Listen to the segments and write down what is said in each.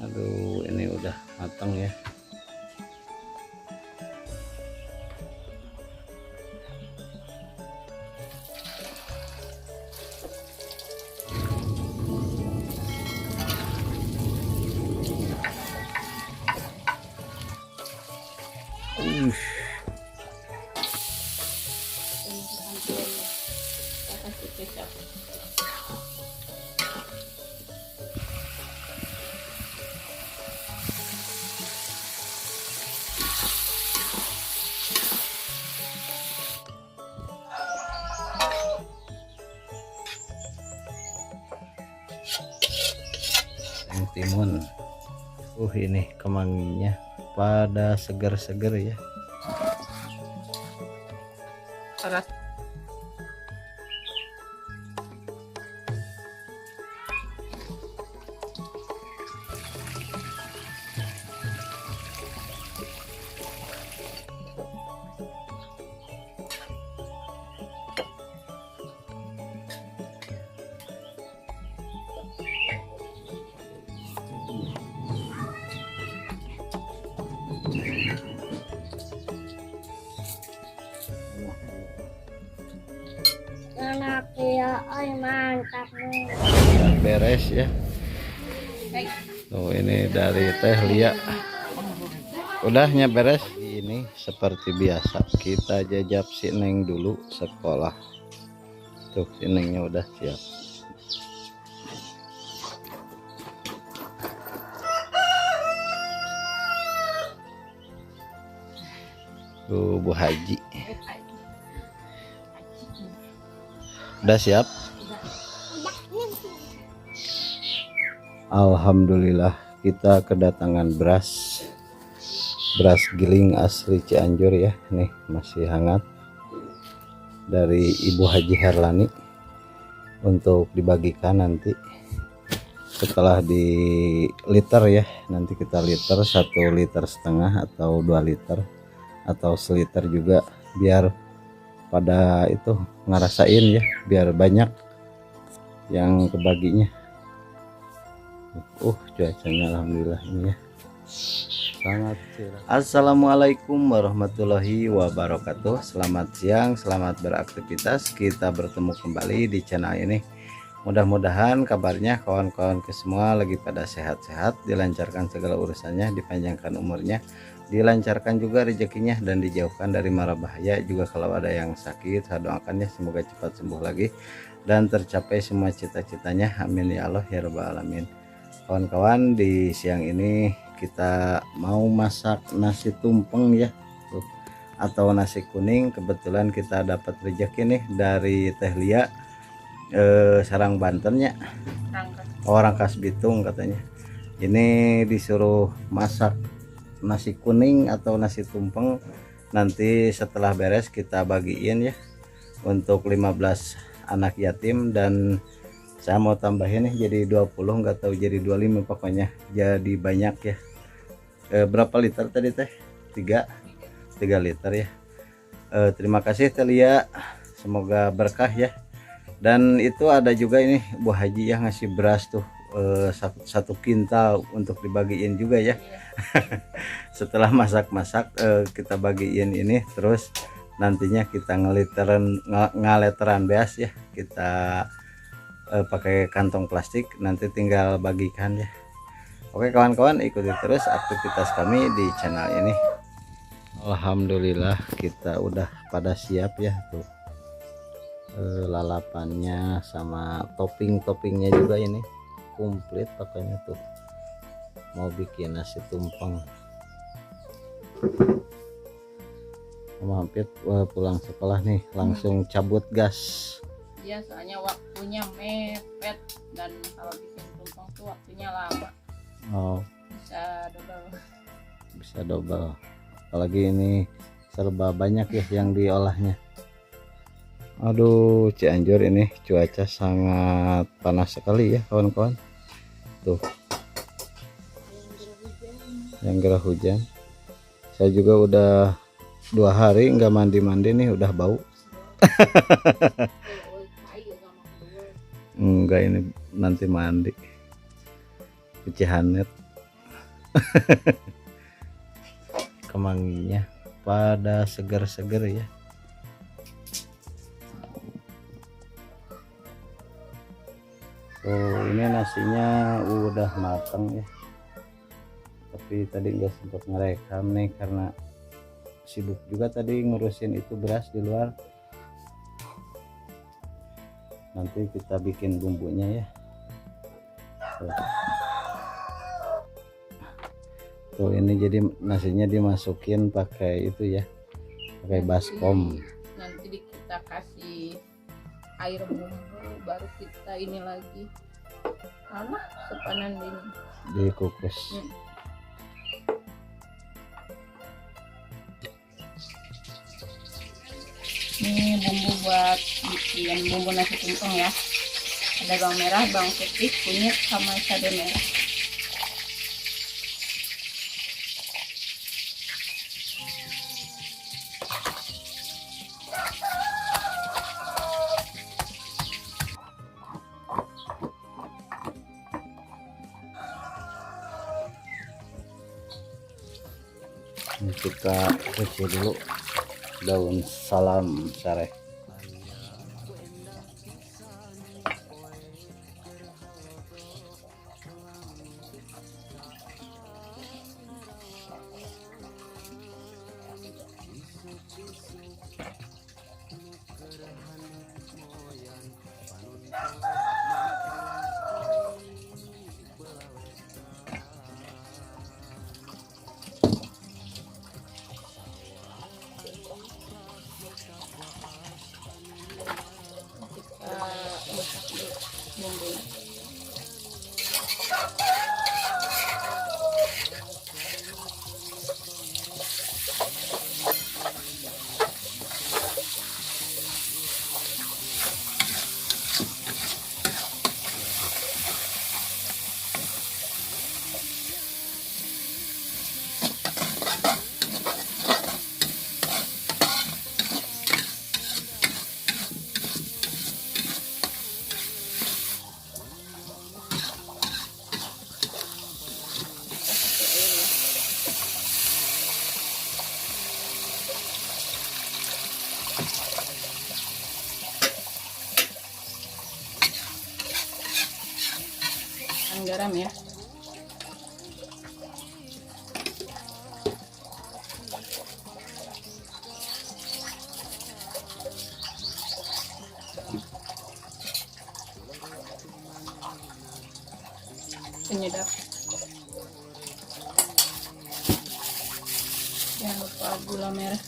Aduh, ini udah matang ya. Yang timun. Ini kemanginya pada segar-segar ya. Paras. Anak ya, ay mantap nih. Udah beres ya. Tuh ini dari Teh Lia. Udahnya beres. Ini seperti biasa kita jajap si Neng dulu sekolah. Tuh si Nengnya udah siap. Tuh Bu Haji. Udah siap? Alhamdulillah kita kedatangan beras giling asli Cianjur ya. Nih masih hangat dari Ibu Haji Herlani untuk dibagikan nanti setelah di liter ya. Nanti kita liter, 1,5 liter atau 2 liter atau seliter juga, biar pada itu ngerasain ya, biar banyak yang kebaginya. Cuacanya alhamdulillah ini ya sangat cerah. Assalamualaikum warahmatullahi wabarakatuh. Selamat siang, selamat beraktivitas. Kita bertemu kembali di channel ini. Mudah-mudahan kabarnya kawan-kawan ke semua lagi pada sehat-sehat, dilancarkan segala urusannya, dipanjangkan umurnya, dilancarkan juga rezekinya, dan dijauhkan dari mara bahaya. Juga kalau ada yang sakit, saya doakan ya semoga cepat sembuh lagi dan tercapai semua cita-citanya, amin ya Allah ya rabbal alamin. Kawan-kawan, di siang ini kita mau masak nasi tumpeng ya, atau nasi kuning. Kebetulan kita dapat rezeki nih dari Teh Lia, Serang Bantennya, orang Kas Bitung katanya. Ini disuruh masak nasi kuning atau nasi tumpeng. Nanti setelah beres kita bagiin ya untuk 15 anak yatim, dan saya mau tambahin nih jadi 20, nggak tahu jadi 25, pokoknya jadi banyak ya. Berapa liter tadi Teh? 3 liter ya. Terima kasih Teh Lia, semoga berkah ya. Dan itu ada juga ini Bu Haji yang ngasih beras tuh, 1 kintal untuk dibagiin juga ya. Setelah masak-masak kita bagiin ini, terus nantinya kita ngaleteran beas ya, kita pakai kantong plastik, nanti tinggal bagikan ya. Oke kawan-kawan, ikuti terus aktivitas kami di channel ini. Alhamdulillah kita udah pada siap ya tuh, lalapannya sama topping-toppingnya juga ini komplit pokoknya tuh. Mau bikin nasi tumpeng, mampir pulang sekolah nih langsung cabut gas Ya, soalnya waktunya mepet, dan kalau bikin tumpeng tuh waktunya lama. Bisa double, apalagi ini serba banyak ya yang diolahnya. Aduh, Cianjur ini cuaca sangat panas sekali ya kawan-kawan. Tuh yang gerah hujan. Saya juga udah 2 hari nggak mandi-mandi nih, udah bau. Enggak, ini nanti mandi cuci hanet. Kemanginya pada seger-seger ya. Tuh ini nasinya udah matang ya, tapi tadi nggak sempat ngerekam nih karena sibuk juga tadi ngurusin itu beras di luar. Nanti kita bikin bumbunya ya. Tuh ini jadi nasinya dimasukin pakai itu ya, pakai baskom. Nanti kita kasih air bumbu, baru kita ini lagi sepanan ini Dikukus. Ini bumbu buat bikin bumbu nasi tumpeng ya. Ada bawang merah, bawang putih, kunyit, sama cabai merah. Ini kita cuci dulu daun salam sareh. Garam ya. Penyedap. Jangan lupa gula merah.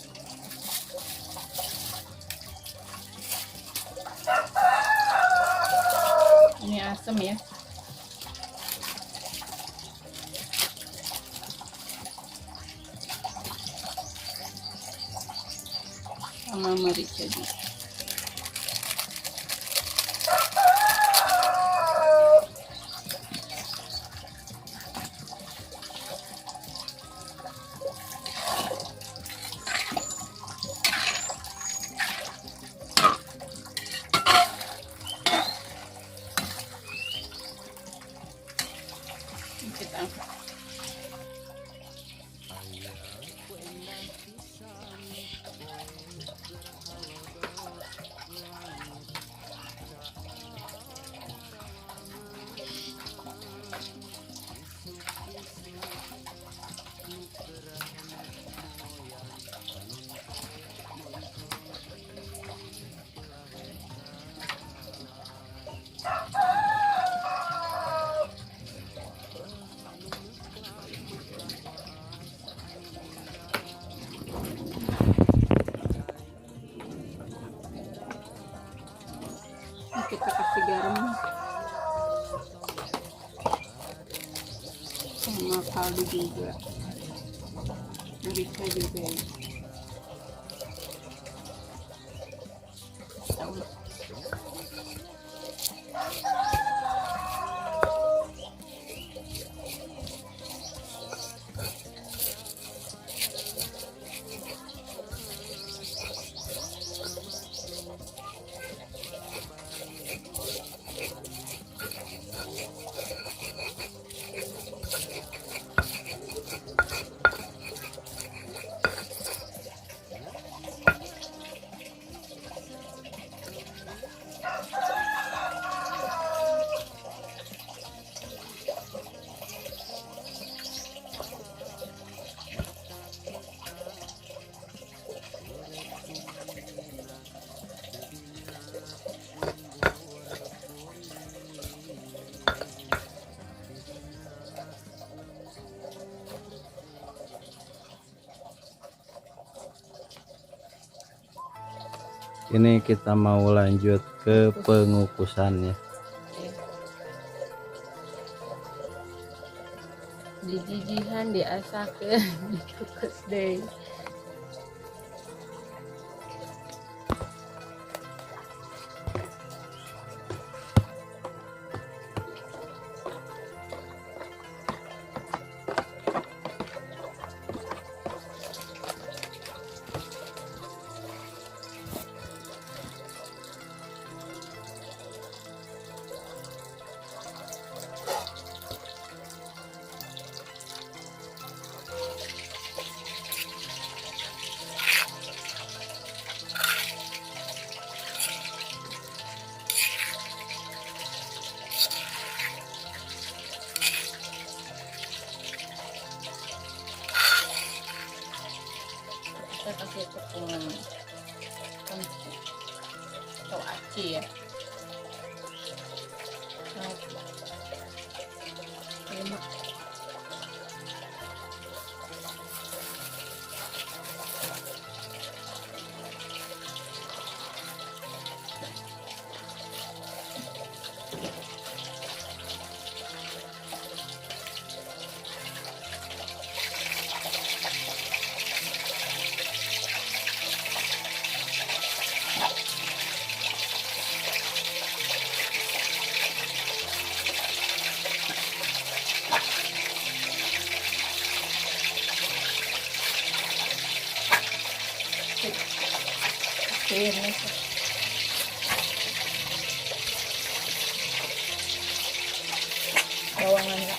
Ini asam ya. Sama merica juga. Kita angkat. Kita kasih garam sama kaldu juga, merica juga ya. Ini kita mau lanjut ke pengukusannya. Jijihan diasakeun dikukus deui. Kita kasih tepung atau aci ya. Lima. Ini bawangan ya.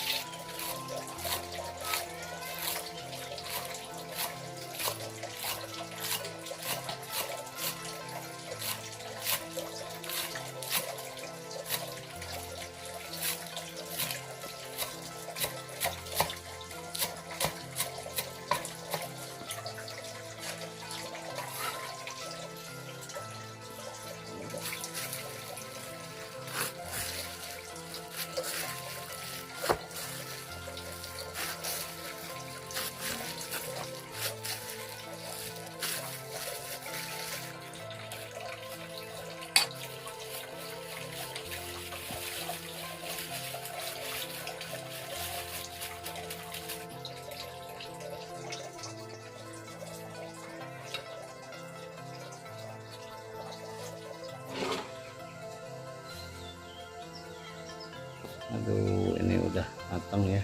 Aduh, ini udah matang ya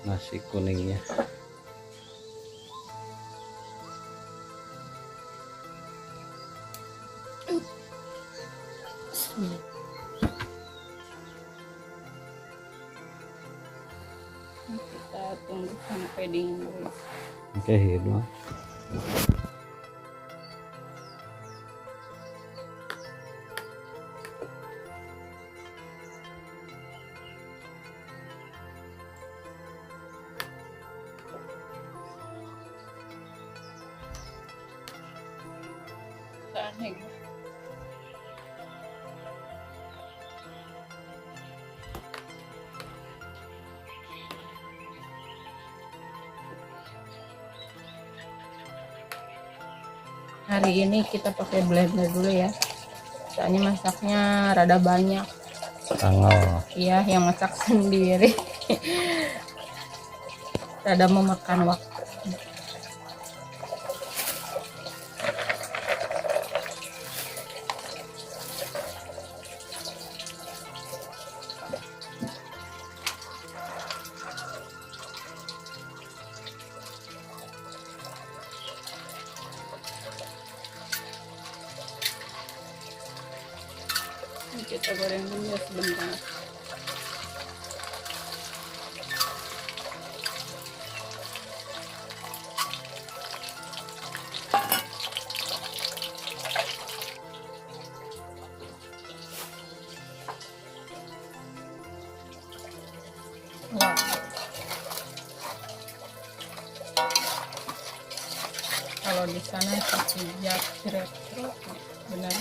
nasi kuningnya. Kita tunggu sampai dingin dulu. Oke, hidung. Aneh gitu. Hari ini kita pakai blender dulu ya. Soalnya masaknya rada banyak. Tanggal. Iya, yang masak sendiri. Rada memakan waktu. Kita goreng dulu ya sebentar. Wah. Kalau di sana kasih jat retro, benar.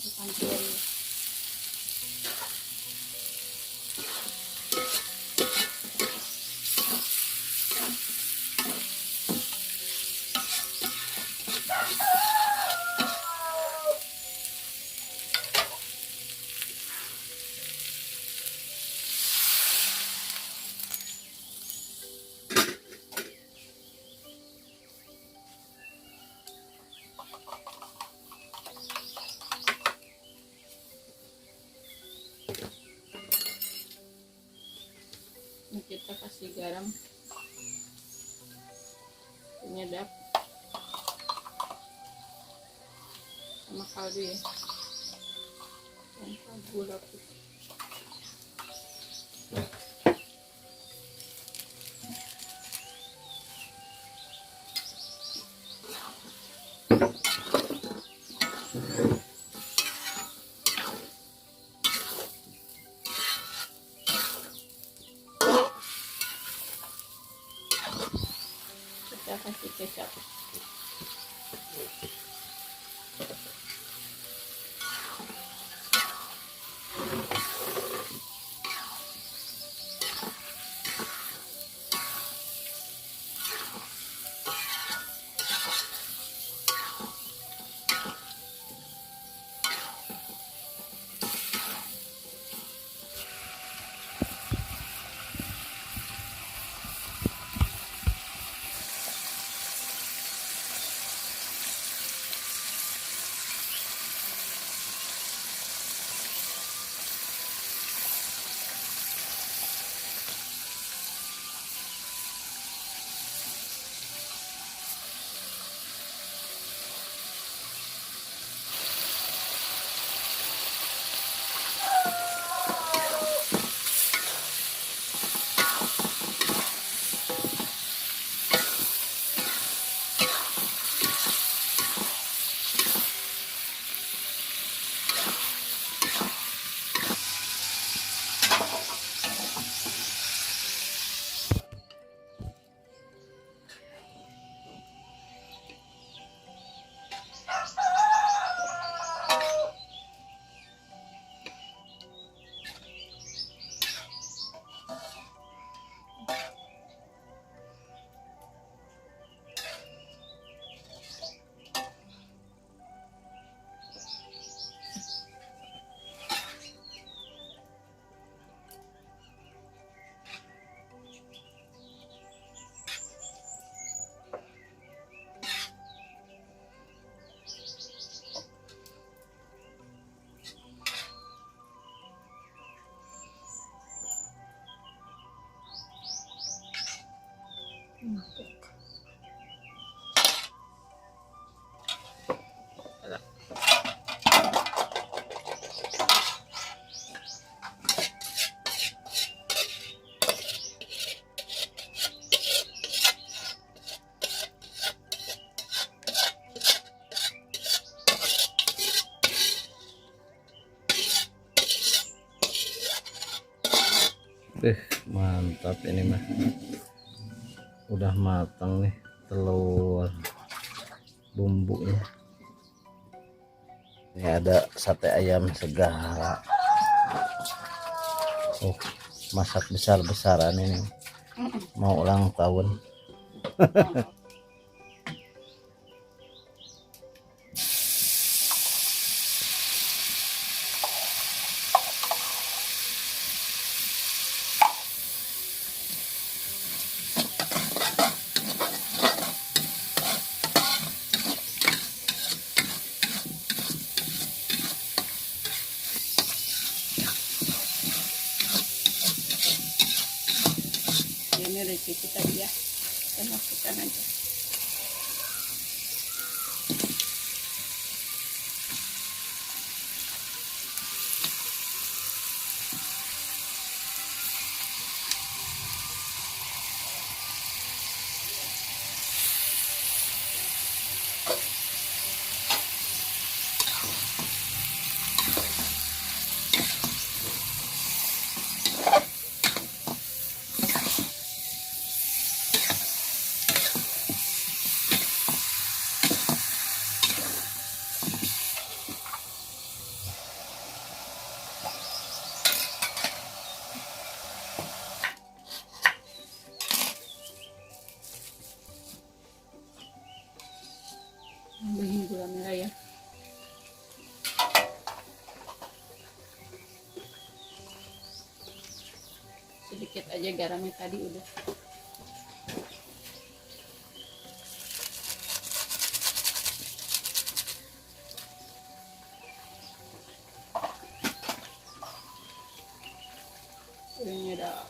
masukkan telur. Ini kita kasih garam penyedap sama kaldu ya, tanpa gula putih. Kita kasih kecap. Mantap ini mah, udah matang nih telur bumbunya. Ini ada sate ayam segala. Oh, masak besar-besaran ini, mau ulang tahun. Ini resipi tadi ya, kita masukkan aja. sedikit aja garamnya tadi udah. Ini ada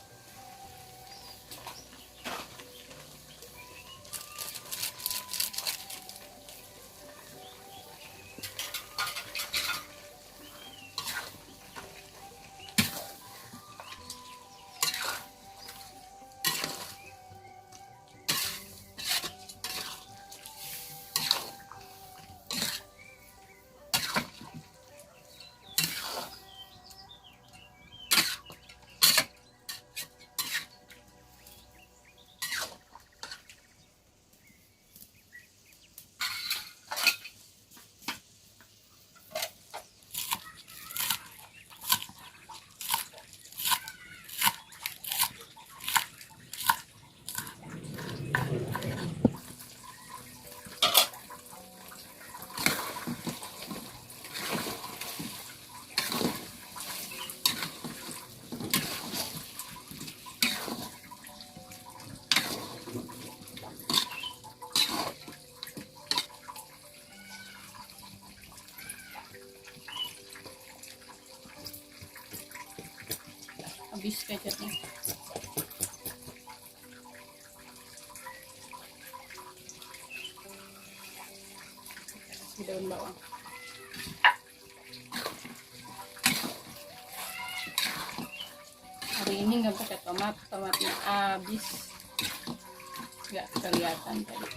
habis kecapnya. Kasih daun bawang. Hari ini nggak pakai tomat, tomatnya habis, nggak kelihatan tadi.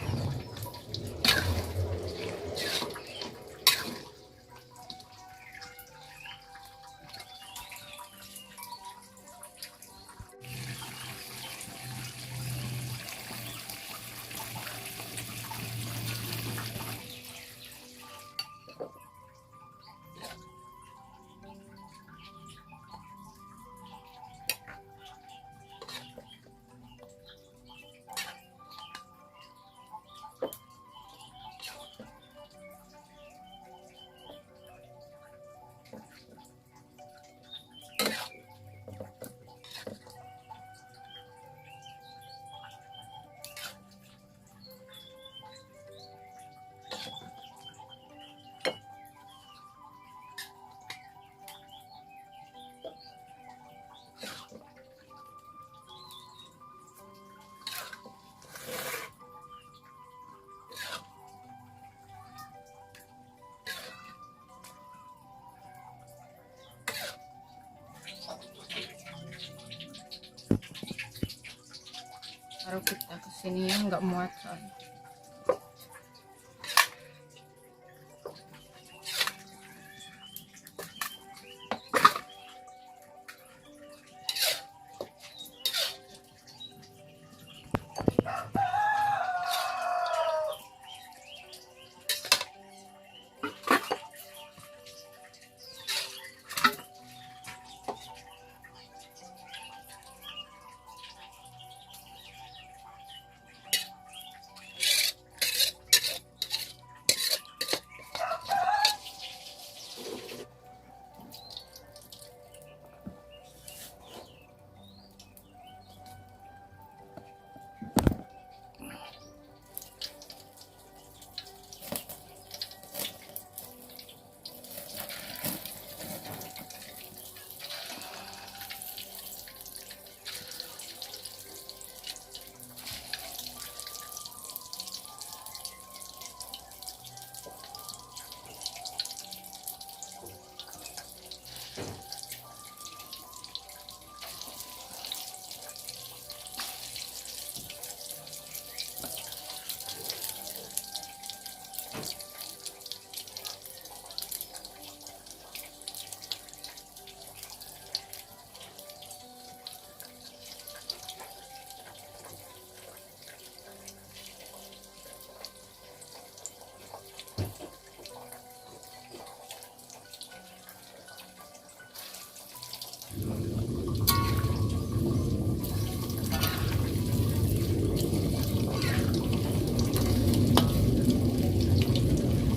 Taruh kita kesini ya, nggak muat soalnya.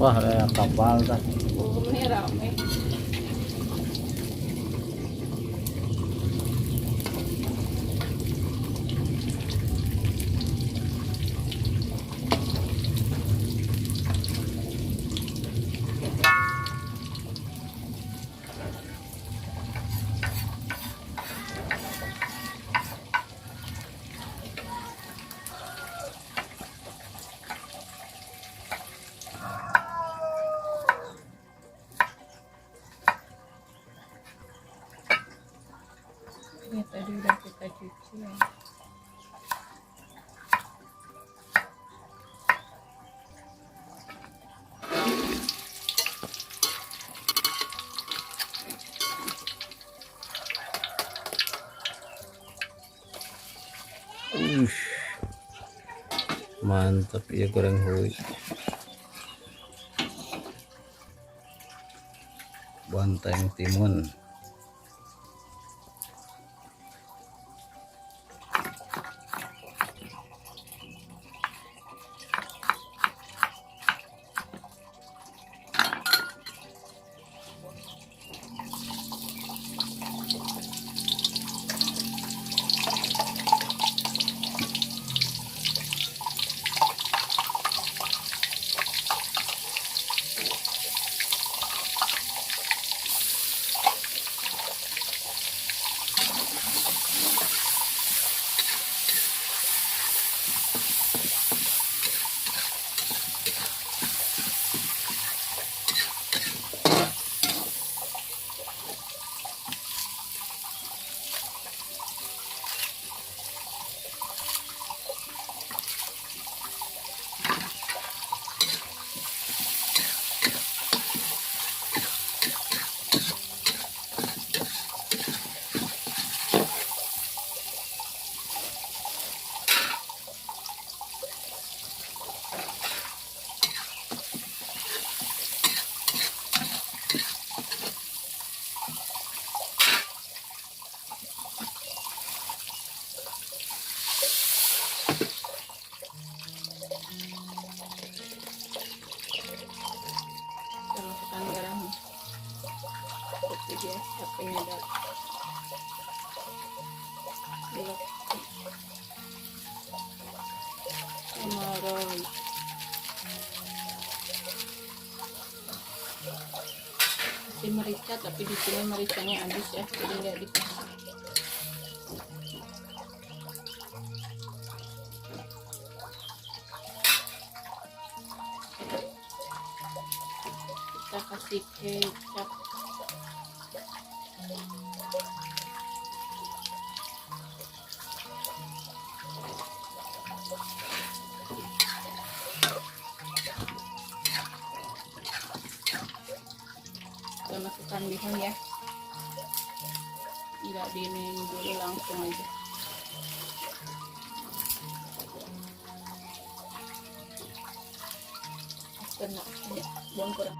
Wah, ada kapal dah. Ini rame. Ya tadi udah kita cuci ya. Mantap ya goreng hui. Bonteng timun. Kita masukkan garam. Seperti biasa penyedap. Gula maron. Kasih merica, tapi di sini mericanya habis ya, jadi nggak dikasih. Kita kasih kecap. Kita masukkan bihun ya, nggak diinin dulu, langsung aja. Kena buang kurang.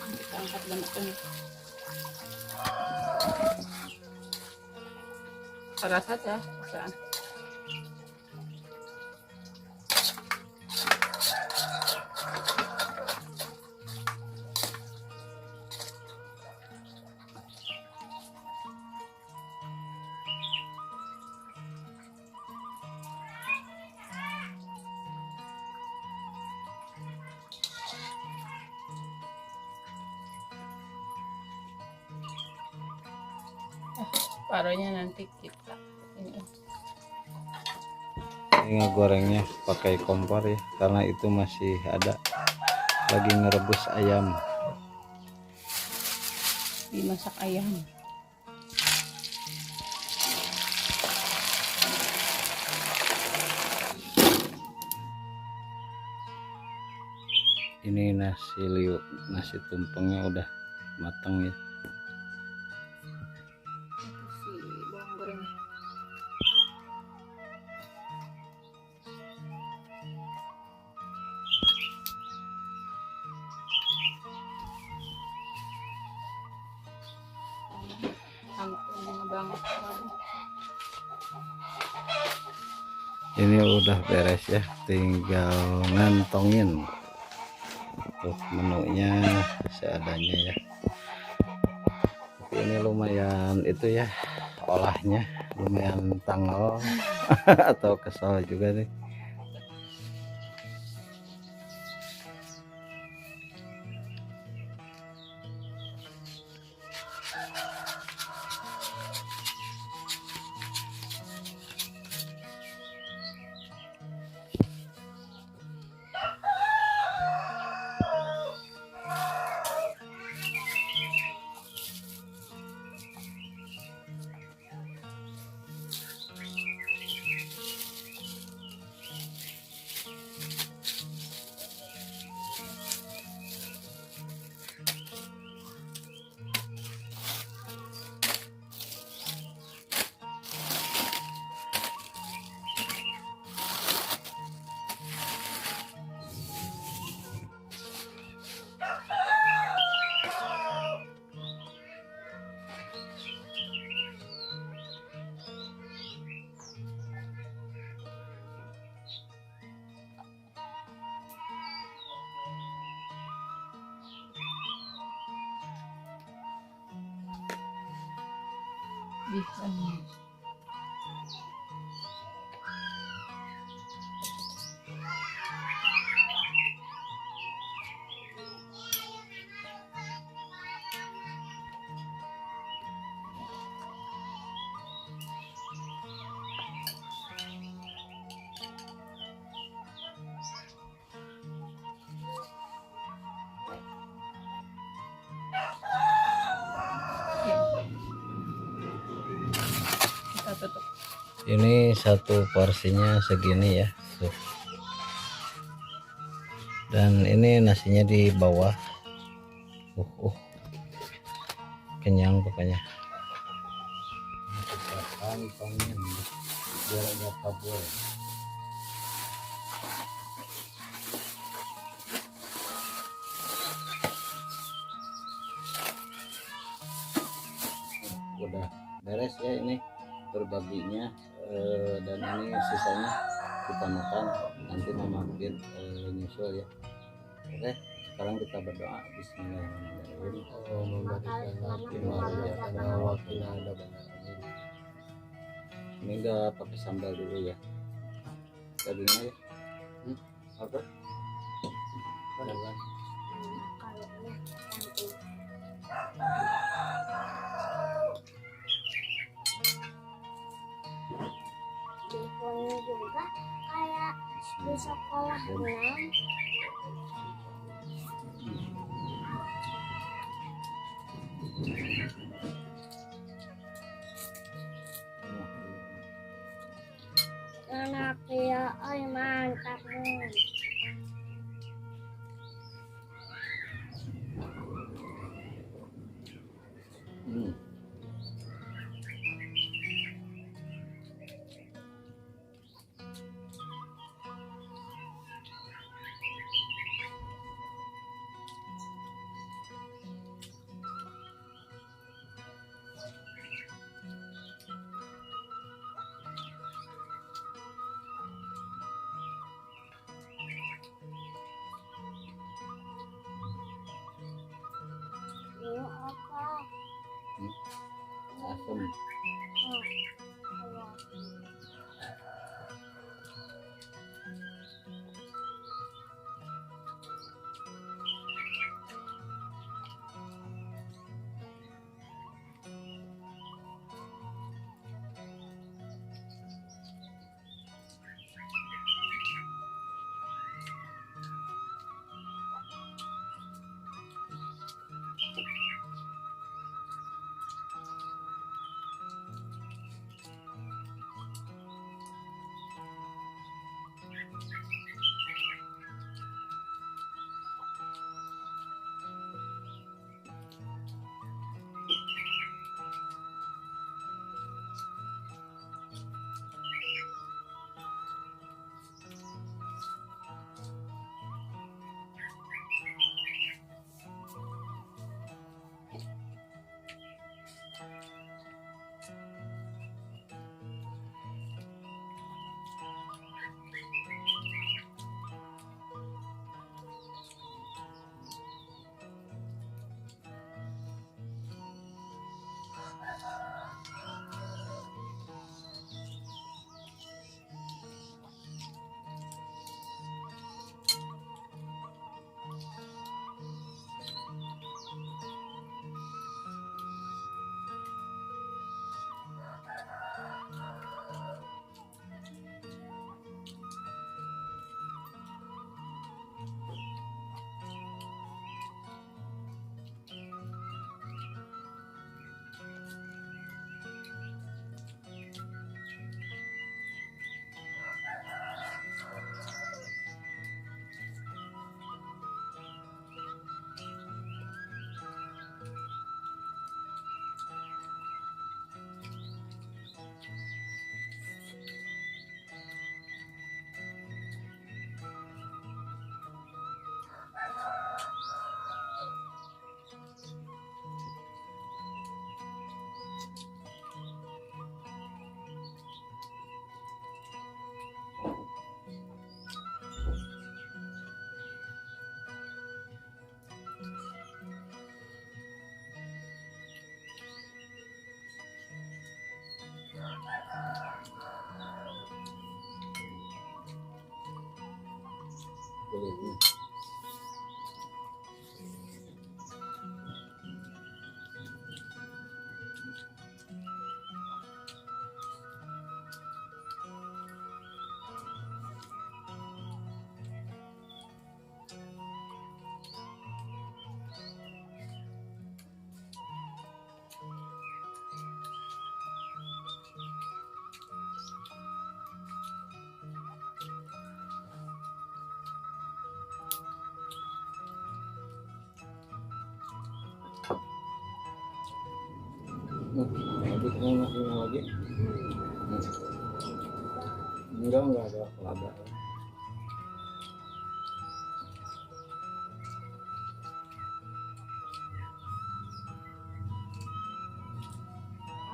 Kita angkat bentuknya. Paras saja, pesan. separuhnya nanti kita ini. Ini ngegorengnya pakai kompor ya, karena itu masih ada lagi ngerebus ayam. Dimasak ayam. Ini nasi liuk, nasi tumpengnya udah matang ya. Si bawang goreng. Sampai banget. Ini udah beres ya, tinggal ngantongin. Tuh menunya seadanya ya. Tapi ini lumayan itu ya, olahnya lumayan tanggal atau kesal juga nih. Bisa. Kita tutup. Ini satu porsinya segini ya. Tuh. Dan ini nasinya di bawah. Kenyang pokoknya. Kita kantongin biar nggak kabur. Udah beres ya ini berbaginya, dan ini sisanya kita makan, nanti mama Fit nyusul ya. Oke, sekarang kita berdoa. Bismillahirrahmanirrahim. Ini enggak pakai sambal dulu ya, dagingnya ya. Apa? Kalau nanti teleponnya juga kayak di sekolah 6. Anak ya, oi mantap nih. Ini apa? Asam. kulitnya. Lagi mau masih mau lagi? Enggak ada laba.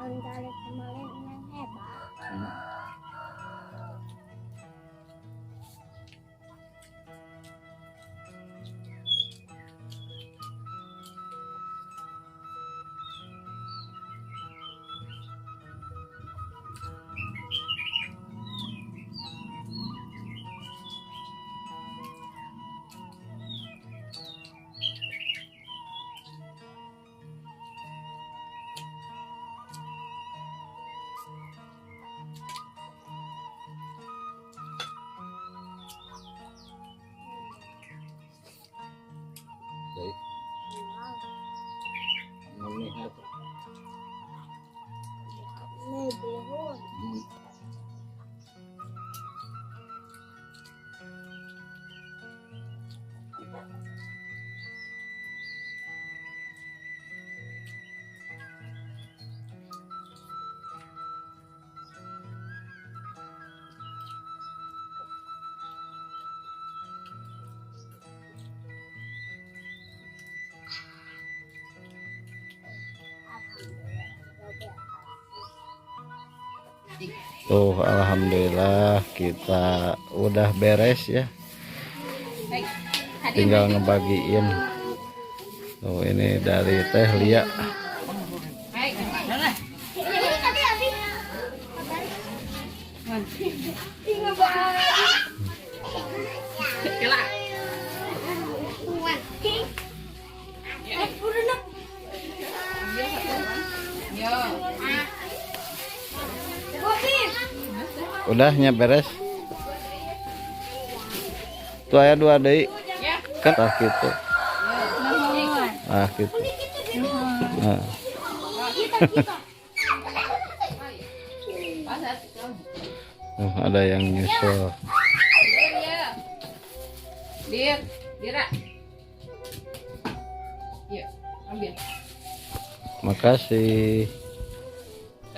Antara kemarin yang hebat. Baik. Melihat. Lebihun. Tuh, alhamdulillah kita udah beres ya. Tinggal ngebagiin. Tuh, ini dari Teh Lia. Udahnya beres. Tuh aya 2 deui. Kan gitu. Gitu. Nah. Ada yang nyusul. Dira. Yuk, ambil. Makasih.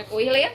Rek uih ya.